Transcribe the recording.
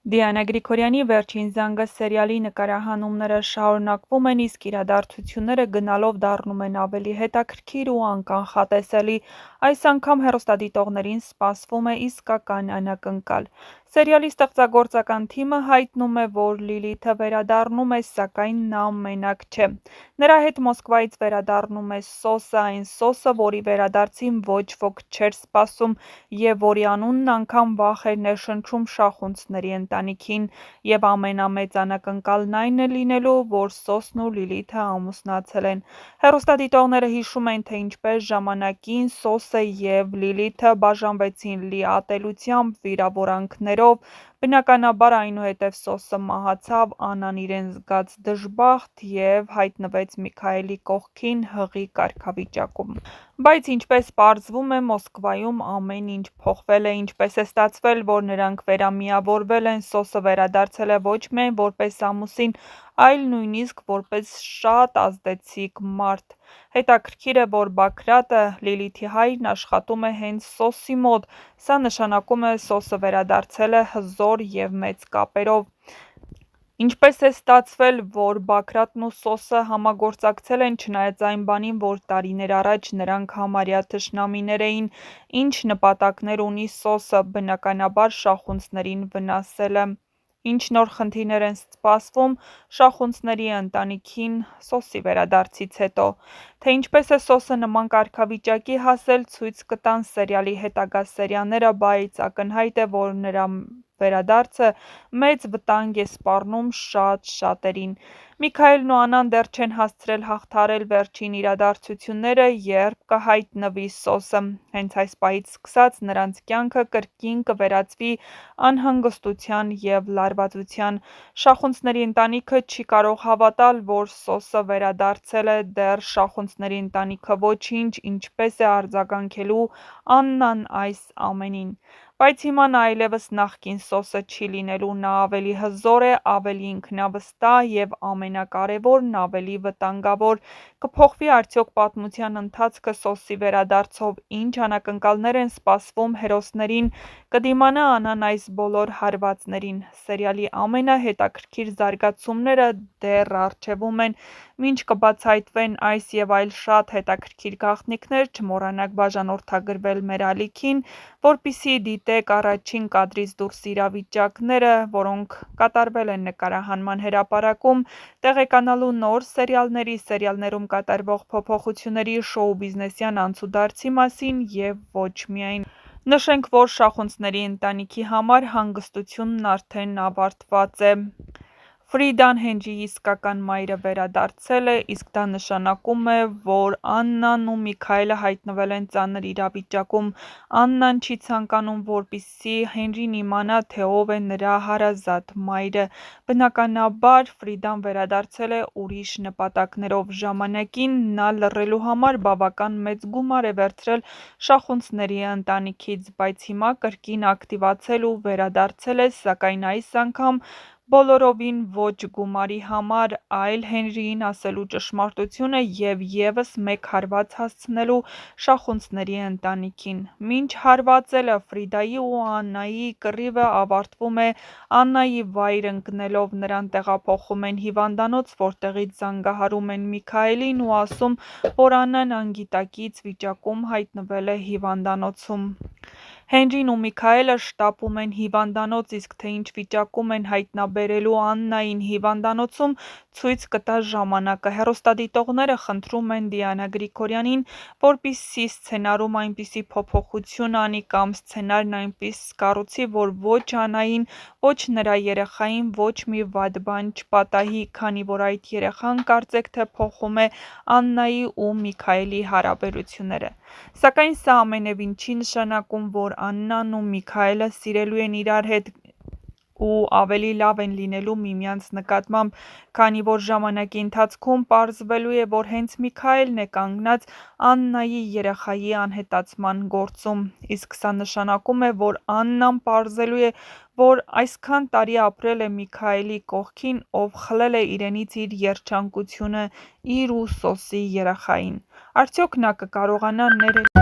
Դիանա Գրիգորյանի «Վերջին զանգը» սերիալի նկարահանումները շարունակվում են, իսկ իրադարձությունները գնալով դառնում են ավելի հետաքրքիր ու անկանխատեսելի։ Այս անգամ հեռուստադիտողներին սպասվում է իսկական անակնկալ։ Սերիալի ստեղծագործական թիմը հայտնում է, որ Լիլիթը վերադառնում է, սակայն նա մենակ չէ։ Նրա հետ Մոսկվայից վերադառնում է Սոսը, այն Սոսը, որի վերադարձին ոչ ոք չէր սպասում և որի անունն անգամ վախ էր ներշնչում շախունցների ընտանիքին, և ամենամեծ անակնկալն այն է լինելու, որ Սոսն ու Լիլիթը ամուսնացել են։ Հեռուստադիտողները հիշում են, թե ինչպես ժամանակին Սոսը և Լիլիթը բաժանվեցին լի ատելությամբ, վիրավորանքներով, բնականաբար այնուհետև Սոսը մահացավ, Աննան իրեն զգաց դժբախտ և հայտնվեց Միքայելի կողքին հղի կարգավիճակում։ Բայց ինչպես պարզվում է, Մոսկվայում ամեն ինչ փոխվել է, ինչպես է ստացվել, որ նրանք վերամիավորվել են, Սոսը վերադարձել է ոչ միայն որպես ամուսին, այլ նույնիսկ որպես շատ ազդեցիկ մարդ։ Հետաքրքիր է, որ Բագրատը, Լիլիթի հայրն, աշխատում է հենց Սոսի մոտ, սա նշանակում է Սոսը վերադարձել է հզոր և մեծ կապերով։ Ինչպես է ստացվել, որ Բագրատն ու Սոսը համագործակցել են, չնայած այն բանին, որ տարիներ առաջ նրանք համարյա թշնամիներ էին, ինչ նպատակներ ունի Սոսը, բնականաբար շախունցներին վնասելը։ Ինչ նոր խնդիրներ են սպասվում շախունցների ընտանիքին Սոսի վերադարձից հետո։ Թե ինչպես է Սոսը նման կարգավիճակի հասել, ցույց կտան սերիալի հետագա սերիաները, բայց ակնհայտ է, որ նրա վերադարձը մեծ վտանգ է սպառնում շատ շատերին։ Միքայելն ու Աննան դեռ չեն հասցրել հաղթահարել վերջին իրադարձությունները, երբ կհայտնվի Սոսը։ Հենց այս պահից սկսած նրանց կյանքը կրկին կվերածվի անհանգստության և լարվածության։ Շախունցների ընտանիքը չի կարող հավատալ, որ Սոսը վերադարձել է, դեռ շախունցների ընտանիքը ոչինչ, ինչպես է արձագանքելու Աննան այս ամենին։ Բայց հիմա նա այլևս նախկին Սոսը չի լինելու, նա ավելի հզոր է, ավելի ինքնավստահ և ամենակարևորն ավելի վտանգավոր։ Կփոխվի արդյոք պատմության ընթացքը Սոսի վերադարձով, ինչ անակնկալներ են սպասվում հերոսներին, կդիմանա Աննան այս բոլոր հարվածներին։ Սերիալի ամենահետաքրքիր զարգացումները դեռ առջևում են։ Մինչ կբացահայտվեն այս և այլ շատ հետաքրքիր գաղտնիքներ, չմոռանաք բաժանորդագրվել մեր ալիքին, որպեսզի դիտեք առաջին կադրից դուրս իրավիճակները, որոնք կատարվել են նկարահանման հրապարակում, տեղեկանալու նոր սերիալների, սերիալներում կատարվող փոփոխությունների, շոու-բիզնեսյան անցուդարձի մասին և ոչ միայն։ Նշենք, որ շախունցների ընտանիքի համար հանգստությունն արդեն ավարտված է։ Ֆրիդան, Հենրիի իսկական մայրը, վերադարձել է, իսկ դա նշանակում է, որ Աննան ու Միքայելը հայտնվել են ծանր իրավիճակում։ Աննան չի ցանկանում, որպեսզի Հենրին իմանա, թե ով է նրա հարազատ մայրը։ Բնականաբար, Ֆրիդան վերադարձել է ուրիշ նպատակներով։ Ժամանակին նա լռելու համար բավական մեծ գումար է վերցրել շախունցների ընտանիքից, բայց հիմա կրկին ակտիվացել ու վերադարձել է, սակայն այս անգամ բոլորովին ոչ գումարի համար, այլ Հենրիին ասելու ճշմարտությունը և ևս մեկ հարված հասցնելու շախունցների ընտանիքին։ Մինչ հարվածելը Ֆրիդայի ու Աննայի կռիվը ավարտվում է Աննայի վայր ընկնելով, նրան տեղափոխում են հիվանդանոց, որտեղից զանգահարում են Միքայելին ու ասում, որ Աննան անգիտակից վիճակում հայտնվել է հիվանդանոցում։ Հենրին ու Միքայելը շտապում են հիվանդանոց, իսկ թե ինչ վիճակում են հայտնաբերելու Աննային հիվանդանոցում, ցույց կտա ժամանակը։ Հեռուստադիտողները խնդրում են Դիանա Գրիգորյանին, որպեսզի սցենարում այնպիսի փոփոխություն անի կամ սցենարն այնպես կառուցի, որ ոչ Աննային, ոչ նրա երեխային ոչ մի վատ բան չպատահի, քանի որ այդ երեխան կարծեք թե փոխում է Աննայի ու Միքայելի հարաբերությունները։ Սակայն սա ամենևին չի նշանակում, որ Աննան ու Միքայելը սիրելու են իրար հետ ու ավելի լավ են լինելու միմյանց նկատմամբ, քանի որ ժամանակի ընթացքում պարզվելու է, որ հենց Միքայելն է կանգնած Աննայի երեխայի անհետացման գործում։ Իսկ սա նշանակում է, որ Աննան պարզելու է, որ այսքան տարի ապրել է Միքայելի կողքին, ով խլել է իրենից իր երջանկությունը, իր ու Սոսի երեխային։ Արդյոք նա կկարողանա ներել